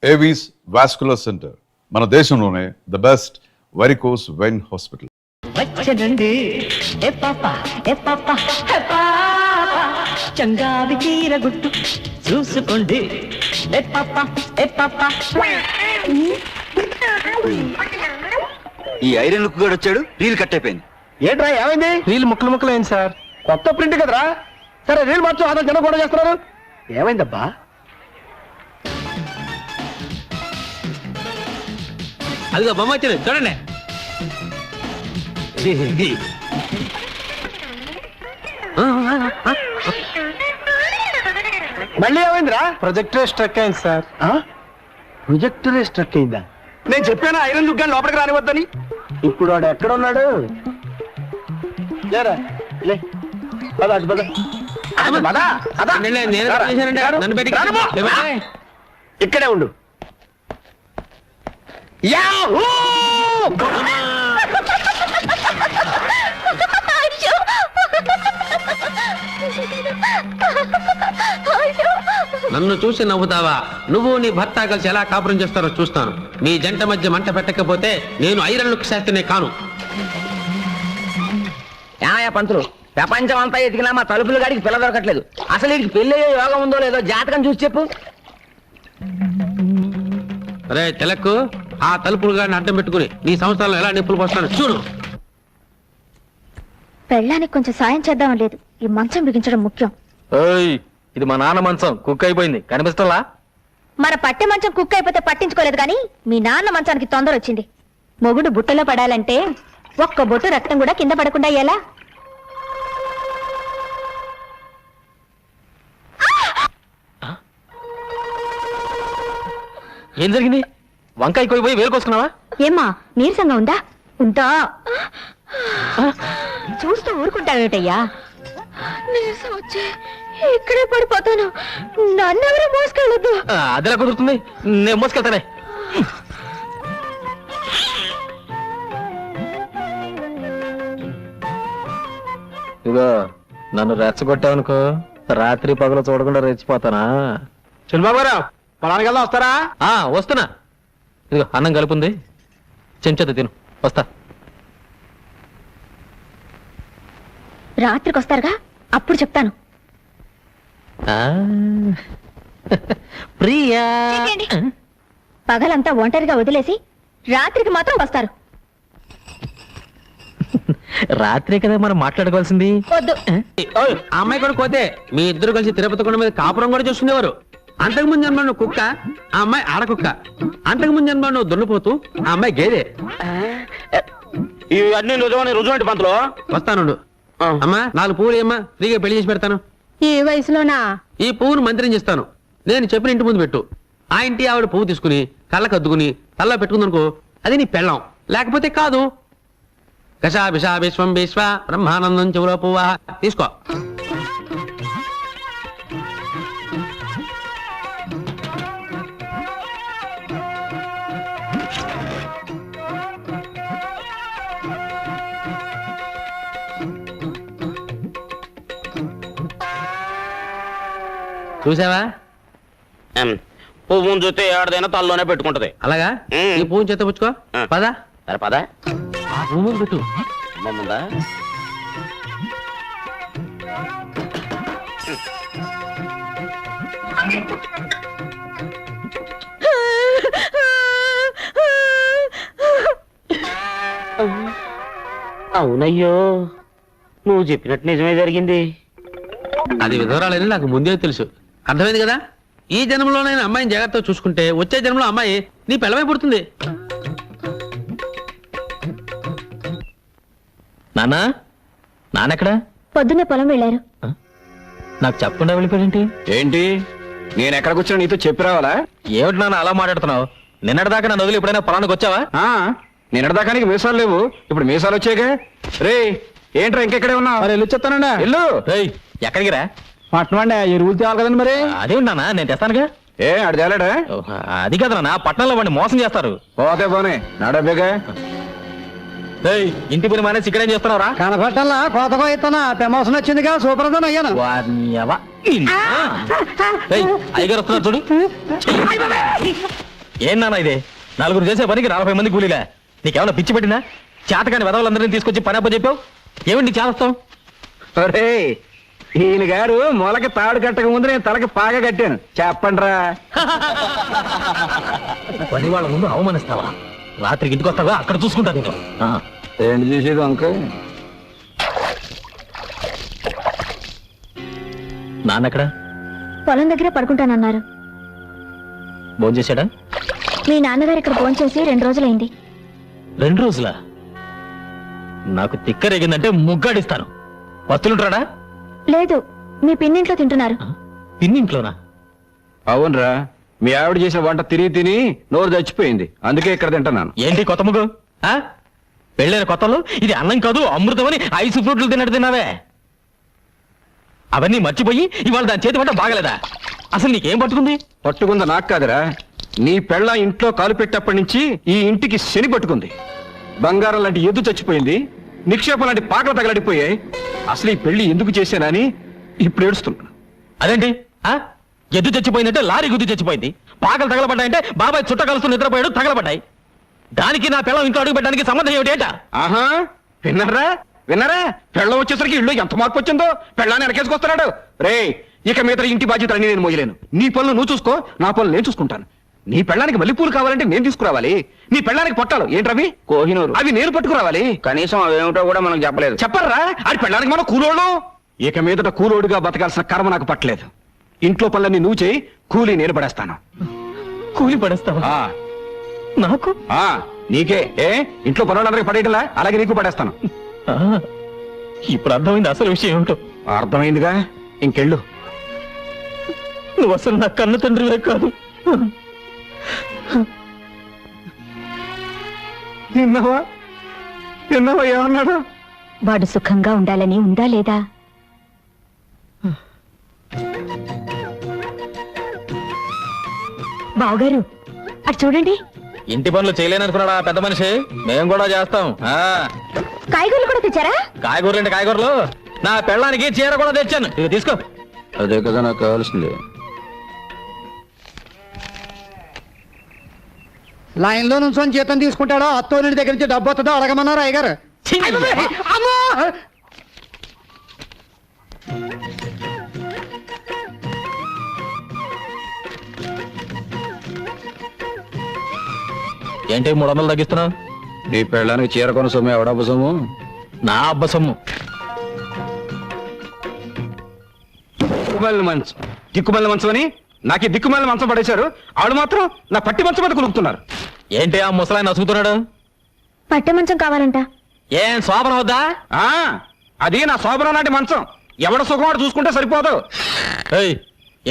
Avis vascular centre, మన దేశంలోనే the best varicose vein hospital. వచ్చనండి ఏ పాప ఏ పాప ఏ పాప చంగావి చీర గుట్టు చూసుకోండి ఏ పాప ఏ పాప. ఈ ఐరన్ లుక్ కూడా వచ్చాడు, రీల్ కట్ అయిపోయింది. ఏంట్రా ఏమైంది? రీల్ ముక్కలు ముక్కలు అయింది సార్. కొత్త ప్రింట్ కదరా. సరే రీల్ మార్చు, అతను జనం కూడా చేస్తున్నారు. ఏమైందబ్బా? అదిగో బొమ్మ వచ్చింది చూడండి. మళ్ళీ ఏమైందిరా? ప్రొజెక్టర్ స్ట్రక్ అయింది సార్. ప్రొజెక్టరే స్ట్రక్ అయిందా? నేను చెప్పాను ఐరన్ లుక్ గాని లోపలికి రానివద్దని. ఇప్పుడు వాడు ఎక్కడ ఉన్నాడు? లేరా లే, పద అటు పద. పద, పద. ఇక్కడే ఉండు. యాహూ! నన్ను చూసి నవ్వుతావా? నువ్వు నీ భర్త కలిసి ఎలా కాపురం చేస్తారో చూస్తాను. మీ జంట మధ్య మంట పెట్టకపోతే నేను ఐరన్ లుక్ శాస్త్రినే కాను. ఏమయ్యా పంతులు, ప్రపంచం అంతా ఎదిగినా మా తలుపులు గాడికి పిల్ల దొరకట్లేదు. అసలు వీడికి పెళ్లి అయ్యే యోగం ఉందో లేదో జాతకం చూసి చెప్పు. అరే తెలక్కు, ఆ తలుపులు గాడిని అడ్డం పెట్టుకుని నీ సంవత్సరాలు ఎలా నిప్పులు పోస్తాను చూడు. పెళ్ళానికి కొంచెం సాయం చేద్దాం లేదు, ఈ మంచం బిగించడం ముఖ్యం. ఇది మా నాన్న మంచం, కుక్ అయిపోయింది, కనిపిస్తలా? మన పట్టె మంచం కుక్ అయిపోతే పట్టించుకోలేదు కానీ మీ నాన్న మంచానికి తొందర వచ్చింది. మొగుడు బుట్టలో పడాలంటే ఒక్క బొట్టు రక్తం కూడా కింద పడకుండా ఎలా? ఏం జరిగింది? వంకాయ కోయిపోయి వేలుకొసుకున్నావా? ఏమ్మా నీరసంగా ఉందా? ఉందా? చూస్తూ ఊరుకుంటావేటయ్యా? నీరసం వచ్చి ఇక్కడే పడిపోతాను, నన్నెవరూ మోసుకెళ్ళొద్దు. అదెలా కుదురుతుంది? నేను మోసుకెళ్తానే. ఇదిగో నన్ను రెచ్చగొట్టావనుకో, రాత్రి పగలు చూడకుండా రెచ్చిపోతానా? చంద్రబాబురావు పొలానికి వెళ్దాం, వస్తారా? వస్తున్నా. ఇదిగో అన్నం కలుపుంది, చెంచత తిను, వస్తా. రాత్రికి వస్తారుగా, అప్పుడు చెప్తాను. ప్రియా, పగలంతా ఒంటరిగా వదిలేసి రాత్రికి మాత్రం వస్తారు. రాత్రే కదా మనం మాట్లాడుకోవాల్సింది. వద్దు. ఆ అమ్మాయి కూడా పోతే మీ ఇద్దరు కలిసి తిరుపతి కొండ మీద కాపురం కూడా చూసుకునేవారు. అంతకుముందు జన్మ నువ్వు కుక్క, ఆ అమ్మాయి ఆడకుక్క. అంతకుముందు జన్మ నువ్వు దున్నపోతూ, ఆ అమ్మాయి గేదె. ఇవన్నీ రుజువంటి పంతులు. వస్తాను. అమ్మా 4 పువ్వులు ఏమ్మా, ఫ్రీగా పెళ్లి చేసి పెడతాను. ఈ వయసులోనా? ఈ పువ్వును మంత్రం చేస్తాను, నేను చెప్పిన ఇంటి ముందు పెట్టు. ఆ ఇంటి ఆవిడ పువ్వు తీసుకుని కళ్ళకు అద్దుకుని తల్లా పెట్టుకుందనుకో, అది నీ పెళ్ళం. లేకపోతే కాదు. కషా విషా విశ్వం విశ్వ బ్రహ్మానందం చెవులో పువ్వా. తీసుకో. చూసావా? పువ్వును చూస్తే ఏడాదైనా తల్లోనే పెట్టుకుంటది. అలాగా? ఈ పువ్వుని చేత పుచ్చుకో. పదా సరే పద. ఆ పువ్వు పెట్టు. ముందా అవునయ్యో, నువ్వు చెప్పినట్టు నిజమే జరిగింది. అది విధవరాలని నాకు ముందే తెలుసు. అర్థమైంది కదా? ఈ జన్మలో నేను అమ్మాయిని జాగ్రత్తగా చూసుకుంటే వచ్చే జన్మలో అమ్మాయి నీ పెళ్ళమై పుడుతుంది. నాన్నా, నాన్నెక్కడా? పొద్దున్నే పొలం వెళ్ళారు. నాకు చెప్పకుండా వెళ్ళిపోయింటి ఏంటి? నేను ఎక్కడ కూర్చున్నా నీతో చెప్పి రావాలా? ఏమిటి నాన్న అలా మాట్లాడుతున్నావు? నిన్నటిదాకా నన్ను వదిలి ఎప్పుడైనా పొలానికి వచ్చావా? నిన్నటిదాకా నీకు మీసాలు లేవు, ఇప్పుడు మీసాలు వచ్చాయిగా. రే ఏంట్రా ఇంకెక్కడే ఉన్నావు? మరి వెళ్ళి చెప్తానండి. వెళ్ళు. ఎక్కడికి రా? పట్టణం అండి, ఈ రూల్ తేవాలి కదండి. మరి అదే ఉన్నానా, నేను తెస్తానుగా. ఏ అడి తేలాడా? అది కదా నా పట్టణంలో వాడిని మోసం చేస్తారు. పోతే పోనీ నడబేగా. ఇంటి పని మానేసి ఇక్కడేం చేస్తున్నావురా? కనపట్టాలా కొత్తగా ఇస్తున్నా, ప్రమోషన్ వచ్చిందిగా, సూపర్ అయ్యాను. అయ్యగారు వస్తున్నారు చూడు. ఏం నాన్న ఇదే? నలుగురు చేసే పనికి 40 మంది కూలీలే. నీకేమైనా పిచ్చి పెట్టినా? చేతకాని వెధవలందరినీ తీసుకొచ్చి పని అప్ప చెప్పావు. ఏమిటి చేస్తావు? ఈయన గారు మొలకి తాడు కట్టక ముందు నేను తలకి పాగా కట్టాను. చెప్పండిరా. పని వాళ్ళ ముందు అవమానిస్తావా? రాత్రికి ఇంటికి వస్తావా? అక్కడ చూసుకుంటా నేను. ఏంటి చేసేది అంక? నాన్నెక్కడ? పొలం దగ్గరే పడుకుంటానన్నారు. భోజనం చేశాడా? మీ నాన్నగారు ఇక్కడ ఫోన్ చేసి 2 రోజులైంది. 2 రోజులా? నాకు తిక్కరేగిందంటే ముగ్గాడిస్తాను. వస్తులుంటాడా? లేదు, మీ పిన్నింట్లో తింటున్నారు. పిన్నింట్లోనా? అవునరా, మీ ఆవిడ చేసిన వంట తిని తిని నోరు చచ్చిపోయింది. అందుకే ఇక్కడ తింటున్నాను. ఏంటి కొత్త ముగ్గు? పెళ్ళైన కొత్తలో ఇది అన్నం కాదు అమృతం అని ఐసు ఫ్రూట్లు తిన్నట్టు తిన్నావే. అవన్నీ మర్చిపోయి ఇవాళ దాని చేతి వంట బాగలేదా? అసలు నీకేం పట్టుకుంది? పట్టుకుంది నాకు కాదురా, నీ పెళ్ళ ఇంట్లో కాలు పెట్టేప్పటి నుంచి ఈ ఇంటికి శని పట్టుకుంది. బంగారం లాంటి ఎద్దు చచ్చిపోయింది, నిక్షేపం లాంటి పాకలు తగలడిపోయాయి. అసలు ఈ పెళ్లి ఎందుకు చేశానని ఇప్పుడు ఏడుస్తున్నాను. అదేంటి? ఎద్దు చచ్చిపోయిందంటే లారీ గుద్దు చచ్చిపోయింది. పాకలు తగలబడ్డాయంటే బాబాయ్ చుట్ట కలుస్తూ నిద్రపోయాడు, తగలబడ్డాయి. దానికి నా పిల్లం ఇంట్లో అడుగు పెట్టడానికి సంబంధం ఏమిటేట? ఆహా, విన్నారా విన్నారా? పెళ్ళం వచ్చేసరికి ఇల్లు ఎంత మార్పు వచ్చిందో. పెళ్ళాన్ని వెనకేసుకొస్తున్నాడు. రే, ఇక మీద ఇంటి బాధ్యతలన్నీ నేను మోయలేను. నీ పనులు నువ్వు చూసుకో, నా పనులు నేను చూసుకుంటాను. నీ పెళ్ళానికి మల్లెపూలు కావాలంటే నేను తీసుకురావాలి. నీ పెళ్ళానికి పొట్టాలు ఏంటవి? కోహినూరు. అవి నేను పట్టుకురావాలి. కనీసం అవేమిటో కూడా మనకు చెప్పలేదు. చెప్పరా? అది పెళ్ళానికి మనం కూలోడు. ఇక మీదట కూలోడుగా బతకాల్సిన కర్మ నాకు పట్టలేదు. ఇంట్లో పనులన్నీ నువ్వు చేయి, కూలీ నేను పడేస్తాను. కూలి పడేస్తావా? ఆ, నాకు? ఆ, నీకే. ఇంట్లో పనులందరికీ పడేయటంలా, అలాగే నీకు పడేస్తాను. ఇప్పుడు అర్థమైంది అసలు విషయం ఏమిటో. అర్థమైందిగా, ఇంకెళ్ళు. నువ్వు అసలు నా కన్న తండ్రివే కాదు. విన్నావా విన్నావా ఏమన్నాడు? వాడు సుఖంగా ఉండాలని ఉందా లేదా? బావగారు, అటు చూడండి. ఇంటి పనులు చేయలేననుకున్నాడా పెద్ద మనిషి? మేము కూడా చేస్తాం. కాయగూరలు కూడా తెచ్చారా? కాయగూరలు అంటే కాయగూరలు. నా పెళ్ళానికి చీర కూడా తెచ్చాను, ఇది తీసుకో. అదే కదా నాకు కావాల్సింది. లైన్ లో నుంచొని జీతం తీసుకుంటాడో అత్తోని దగ్గర నుంచి డబ్బు వస్తుందో అడగమన్నారు అయ్యగారు. అమ్మో! ఏంటి 300 తగ్గిస్తున్నావు? నీ పెళ్ళానికి చీర కొన సొమ్ము ఎవడబ్బ సొమ్ము? నా అబ్బ సొమ్ము. దిక్కుమాలిన మంచం, దిక్కుమాలిన మంచం అని నాకు ఈ దిక్కుమాలిన మంచం పడేశారు. ఆడు మాత్రం నా పట్టి మంచం మీద కులుకుతున్నారు. ఏంటి ఆ ముసలాయన నసుగుతున్నాడు? పట్టె మంచం కావాలంట. ఏం శోభన వద్దా? అది నా శోభనం లాంటి మంచం. ఎవడ సుఖం వాడు చూసుకుంటే సరిపోదు. ఏయ్,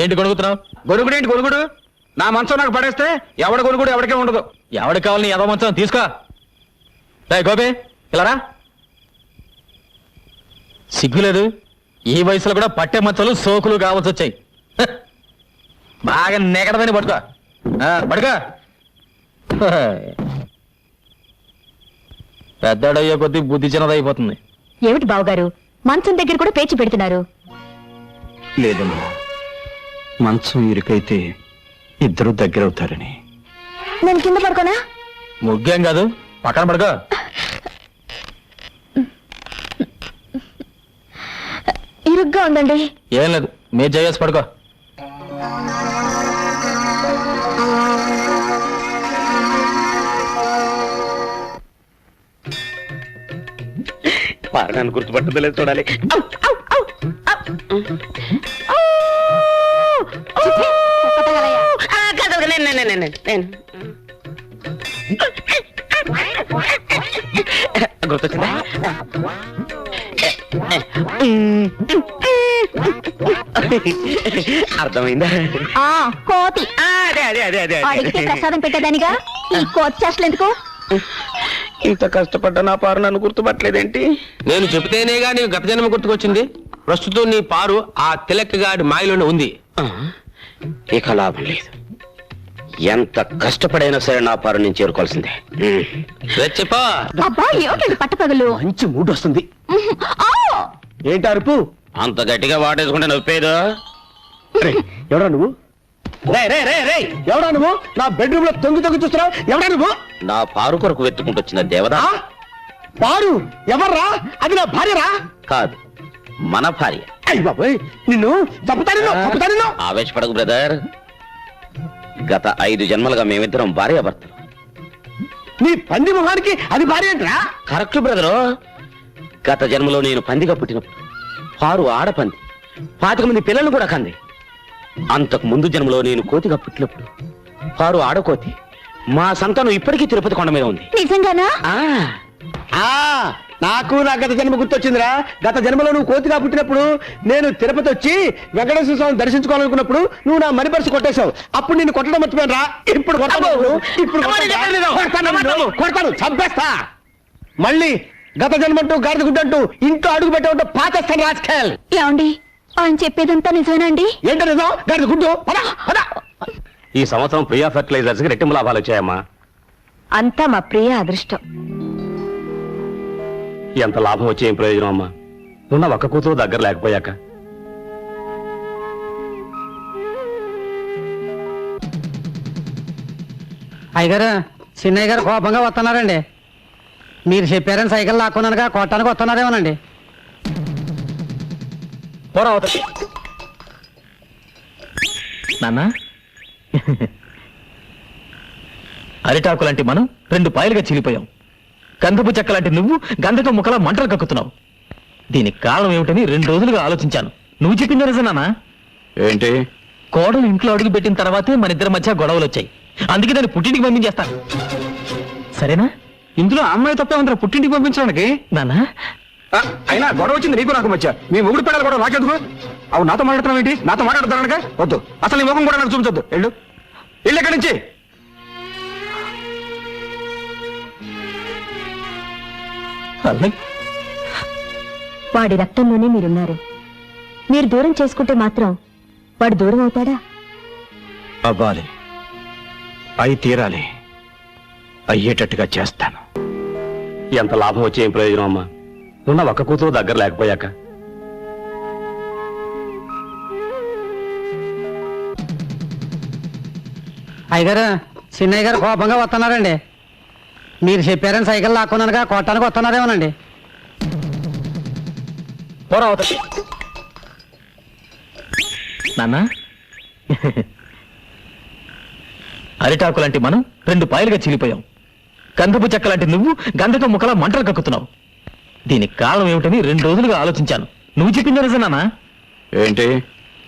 ఏంటి కొనుగుతున్నావు? గొరుగుడేంటి గొరుగుడు? నా మంచం నాకు పడేస్తే ఎవడ గొరుగుడు ఎవరికే ఉండదు. ఎవరికి కావాలని ఎదో మంచం తీసుకో. గోపి ఇలారా. సిగ్గులేదు? ఈ వయసులో కూడా పట్టే మంచాలు సోకులు కావాల్సి వచ్చాయి. బాగా నెగడదని పడుకో. పడుకో. పెద్దడయ్యే కొద్దీ బుద్ధి చిన్నదైపోతుంది. ఏమిటి బావగారు, మంచం దగ్గర కూడా పేచి పెడుతున్నారు? లేదమ్మా, మంచం ఇరుకైతే ఇద్దరు దగ్గరవుతారని. నేను కింద పడుకోనా? ముగ్గేం కాదు, పక్కన పడుకో. ఇరుగ్గా ఉందండి. ఏం లేదు, మీరు చేసి పడుకో. పారగాన్ని గుర్తుపట్టలేదు చూడాలి. గుర్తొచ్చిందా? అర్థమైందా? కోతి అదే అదే అదే అదే అడిగితే ప్రసాదం పెట్టేదానిగా ఈ కోతి చేష్టలు ఎందుకు? ఇంత కష్టపడ్డా నా పారు నన్ను గుర్తుపట్టలేదేంటి? నేను చెబితేనేగా నీకు గత జన్మ గుర్తుకొచ్చింది. ప్రస్తుతం నీ పారు ఆ తిలక్కగాడి మాయలోనే ఉంది. ఇక లాభం లేదు. ఎంత కష్టపడైనా సరే నా పారు నేను చేరుకోవాల్సిందే. చెప్పా. అబ్బా, ఏమిటండి పట్టపగలు? మంచి మూడ్ వస్తుంది. ఏంటి అరుపు? అంత గట్టిగా వాటేసుకుంటే నొప్పేదో. ఎవరా నువ్వు? రే రే రే రే ఎవడా నువ్వు నా బెడ్రూమ్ లో తొంగి తొంగి చూస్తున్నావు ఎవడా నువ్వు నా పారు కొరకు వెతుకుంటూ వచ్చిన దేవదా ఆ? పారు ఎవర్రా అది నా భార్యరా కాదు, మన భార్య. అయ్య బాబోయ్ నిన్ను చంపుతాను ఆవేశపడకు బ్రదర్. గత 5 జన్మలుగా మేమిద్దరం భార్యాభర్తలు. నీ పంది మొహానికి అది భార్య ఏంట్రా కరెక్ట్ బ్రదరు. గత జన్మలో నేను పందిగా పుట్టినప్పుడు పారు ఆడపంది 25 మంది పిల్లలు కూడా కంది. అంతకు ముందు జన్మలో నేను కోతిగా పుట్టినప్పుడు పారు ఆడకోతి. మా సంతానం ఇప్పటికీ తిరుపతి కొండ మీద ఉంది. నిజంగానా? ఆ నాకు నా గత జన్మ గుర్తొచ్చిందిరా. గత జన్మలో నువ్వు కోతిగా పుట్టినప్పుడు నేను తిరుపతి వచ్చి వెంకటేశ్వర స్వామిని దర్శించుకోవాలనుకున్నప్పుడు నువ్వు నా మణి పర్సు కొట్టేశావు. అప్పుడు నిన్ను కొట్టడం మర్చిపోయాను రా. ఇప్పుడు కొడతాను చంపేస్తా. మళ్ళీ గత జన్మంటూ గాడిద గుడ్డంటూ ఇంట్లో అడుగు పెట్టమంటూ పాచేస్తాను రాజకీయాలు. ఏమండి ఆయన చెప్పేదంతా నిజమేనండి? ఏంటో నిజం గాడిద గుడ్డు పద, పద. ఈ సంవత్సరం ప్రియా ఫెర్టిలైజర్స్ కి రెట్టింపు లాభాలు వచ్చాయమ్మా. అంతా మా ప్రియ అదృష్టం. ఎంత లాభం వచ్చే ఏం ప్రయోజనం అమ్మా, ఉన్న ఒక్క కూతురు దగ్గర లేకపోయాక. అయ్యగారు చిన్నయ్య గారు కోపంగా వస్తున్నారండి. మీరు చెప్పారని సైకిల్ లాక్కున్నానుగా కొట్టానికి వస్తున్నారేమోనండి. నాన్న అరిటాకు లాంటి మనం 2 పాయలుగా చీలిపోయాం. గంధపు చెక్క లాంటి నువ్వు గంధకం ముక్కలా మంటలు కక్కుతున్నావు. దీనికి కారణం ఏమిటని 2 రోజులుగా ఆలోచించాను. నువ్వు చెప్పింది నిజం నాన్న. ఏంటి? కోడలు ఇంట్లో అడుగు పెట్టిన తర్వాతే మన ఇద్దరి మధ్య గొడవలు వచ్చాయి. అందుకే దాన్ని పుట్టింటికి పంపించేస్తాను. సరేనా? ఇందులో అమ్మాయి తప్పే ఉందిరా పుట్టింటికి పంపించడానికి. నాన్న అయినా గొడవ వచ్చింది నీకు నాకు మధ్య. మీ మొగుడు పెడాలి కూడా నాకెందుకు? అవు నాతో మాట్లాడుతున్నావు ఏంటి? నాతో మాట్లాడుతానక వద్దు. అసలు నీ ముఖం కూడా నాకు చూపించొద్దు. వెళ్ళు ఎక్కడి నుంచి. వాడి రక్తంలోనే మీరున్నారు. మీరు దూరం చేసుకుంటే మాత్రం వాడు దూరం అవుతాడా? అవ్వాలి, అయి తీరాలి, అయ్యేటట్టుగా చేస్తాను. ఎంత లాభం వచ్చే ఏం ప్రయోజనం అమ్మా, ఉన్న ఒక్క కూతురు దగ్గర లేకపోయాక. అయ్యగారు చిన్నయ్య గారు కోపంగా వస్తున్నారండి. మీరు చెప్పారని సైకిల్ లాక్కున్నానుగా కొట్టానికి వస్తున్నారేమోనండి. నాన్న అరిటాకు లాంటి మనం 2 పాయలుగా చీలిపోయాం. గంధపు చెక్క లాంటి నువ్వు గంధకం ముక్కలా మంటలు కక్కుతున్నావు. దీనికి కారణం ఏమిటని 2 రోజులుగా ఆలోచించాను. నువ్వు చెప్పింది నిజం నాన్న. ఏంటి?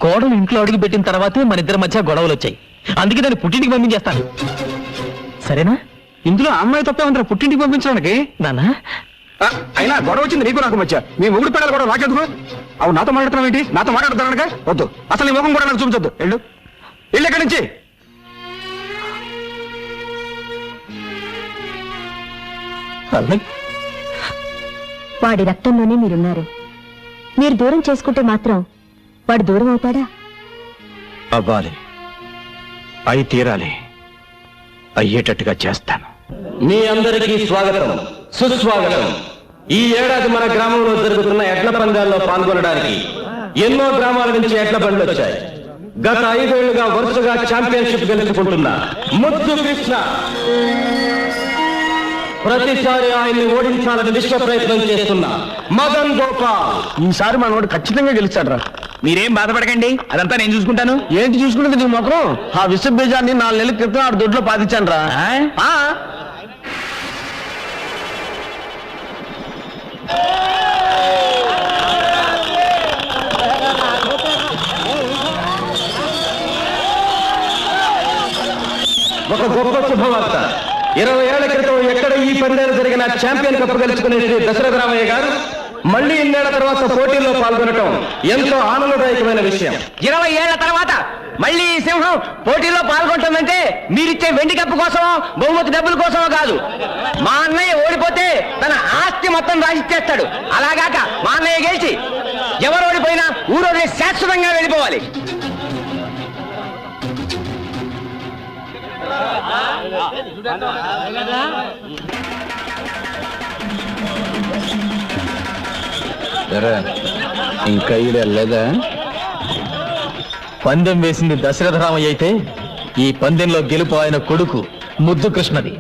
కోడలు ఇంట్లో అడుగు పెట్టిన తర్వాతే మన ఇద్దరి మధ్య గొడవలు వచ్చాయి. అందుకే దాన్ని పుట్టింటికి పంపించేస్తాను. సరేనా? ఇందులో అమ్మాయి తప్పే ఉందిరా పుట్టింటికి పంపించడానికి. నాన్న అయినా గొడవ వచ్చింది నీకు నాకు మధ్య. మీ మొగుడు పెడాలి కూడా నాకెందుకు? అవు నాతో మాట్లాడుతున్నావు ఏంటి? నాతో మాట్లాడుతానక వద్దు. అసలు నీ ముఖం కూడా నాకు చూపించొద్దు. వెళ్ళు ఎక్కడి నుంచి. వాడి రక్తంలోనే మీరున్నారు. మీరు దూరం చేసుకుంటే మాత్రం వాడు దూరం అవుతాడా? అవ్వాలి, అయి తీరాలి, అయ్యేటట్టుగా చేస్తాను. మీ అందరికీ స్వాగతం, సుస్వాగతం. ఈ ఏడాది మన గ్రామంలో జరుగుతున్న ఎడ్ల పందాల్లో పాల్గొనడానికి ఎన్నో గ్రామాల నుంచి ఎడ్ల బండ్లు వచ్చాయి. గత 5 ఏళ్లుగా వరుసగా ఛాంపియన్షిప్ గెలుచుకుంటున్న ముద్దు కృష్ణ ప్రతిసారి ఆయన్ని ఓడించాలని విశ్వ ప్రయత్నం చేస్తున్న మదన్ గోపాల్. ఈసారి మనోడు ఖచ్చితంగా గెలుస్తాడు రా. మీరేం బాధపడకండి, అదంతా నేను చూసుకుంటాను. ఏంటి చూసుకుంటుంది నీ ముఖం? ఆ విశ్వ బీజాన్ని 4 నెలల క్రితం ఆడు దొడ్లో పాతించాను రా. ఒక గొప్ప శుభవార్త. 20 ఏళ్ల క్రితం ఎక్కడ ఈ పందాలు జరిగిన ఛాంపియన్ కప్ గెలుచుకునే శ్రీ దశరథ రామయ్య గారు మళ్ళీ 2 ఏళ్ల తర్వాత పోటీల్లో పాల్గొనటం ఎంతో ఆనందదాయకమైన విషయం. 20 ఏళ్ల తర్వాత మళ్ళీ ఈ సింహం పోటీలో పాల్గొంటుందంటే మీరిచ్చే వెండి కప్పు కోసమో బహుమతి డబ్బుల కోసమో కాదు. మా అన్నయ్య ఓడిపోతే తన ఆస్తి మొత్తం రాసిచ్చేస్తాడు. అలాగాక మా అన్నయ్య గెలిచి ఎవరు ఓడిపోయినా ఊరోజు శాశ్వతంగా వెళ్ళిపోవాలి. ఇంకా ఈడు వెళ్ళలేదా? పందెం వేసింది దశరథరామయ్య అయితే ఈ పందెంలో గెలుపు ఆయన కొడుకు ముద్దు కృష్ణది.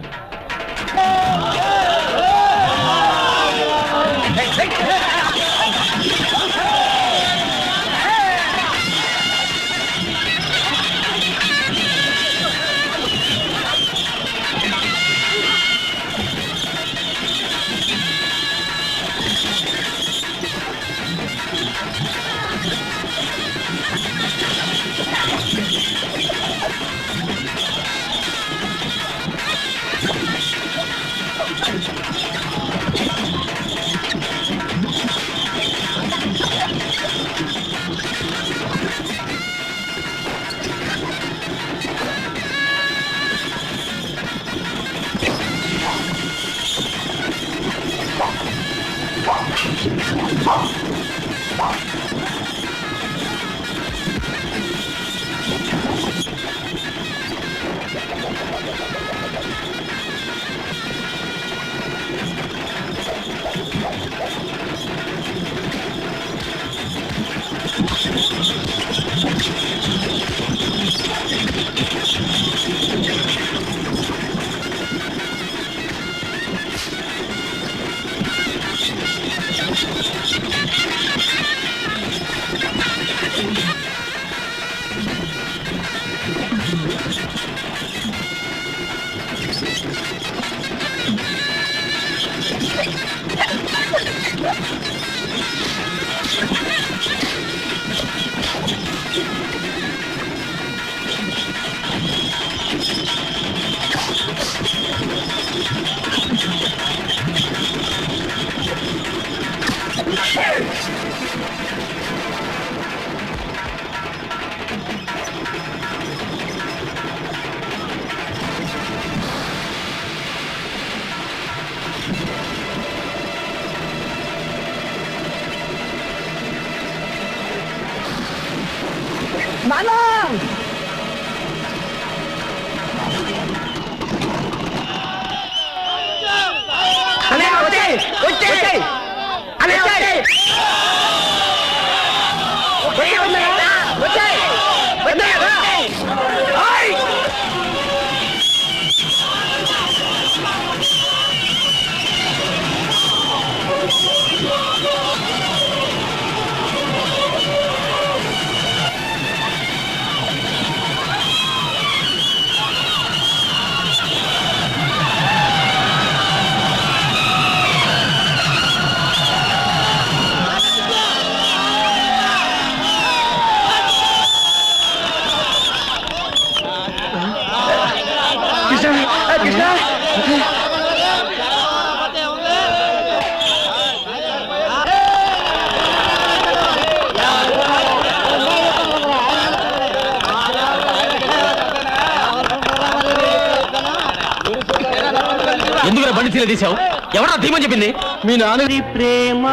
ఎందుకు బండి తీసావు? ఎవరా ధీమని చెప్పింది? మీ నాన్న. ప్రేమ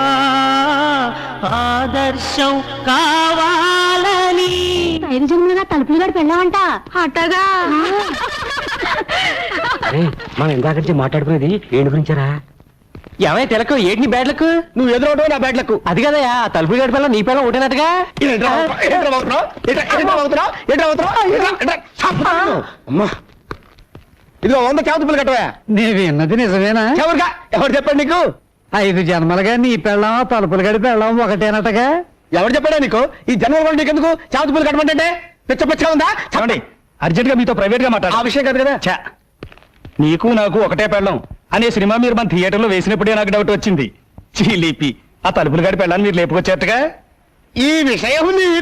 ఆదర్శం కావాలని 5 జన్మలుగా తలుపులు గడి పెళ్ళామంట. అట్టగా అరే మనం ఇందాక నుంచి మాట్లాడుకునేది ఏంటి గురించారా? ఏమైనా తెలకు ఏంటి బ్యాడ్లకు? నువ్వు ఎదురవడం నా బ్యాడ్లకు. అది కదయా తలుపులు గడి పిల్ల నీ పిల్ల ఒకటేనట్టుగా. అమ్మా ఇదిగో 100 చావుతులు కట్టవా. నేను విన్నది నిజమేనా? ఎవరుగా ఎవరు చెప్పండి నీకు? 5 జన్మలుగా నీ పెళ్ళం తలుపులు గడి పెళ్ళం ఒకటేనట్టుగా. ఎవరు చెప్పాడా నీకు? ఈ జన్మల నీకెందుకు చావుతులు కట్టమంటే పిచ్చ పిచ్చగా ఉందా? చెప్పండి అర్జెంట్ గా మీతో ప్రైవేట్ గా మాట్లాడు. ఆ విషయం కాదు కదా. నీకు నాకు ఒకటే పెళ్ళం అనే సినిమా మీరు మన థియేటర్లో వేసినప్పుడే నాకు డౌట్ వచ్చింది. చీలిపి ఆ తలుపులు గడి పెళ్ళాన్ని మీరు లేపుకొచ్చేట్టుగా. ఈ విషయం నీకు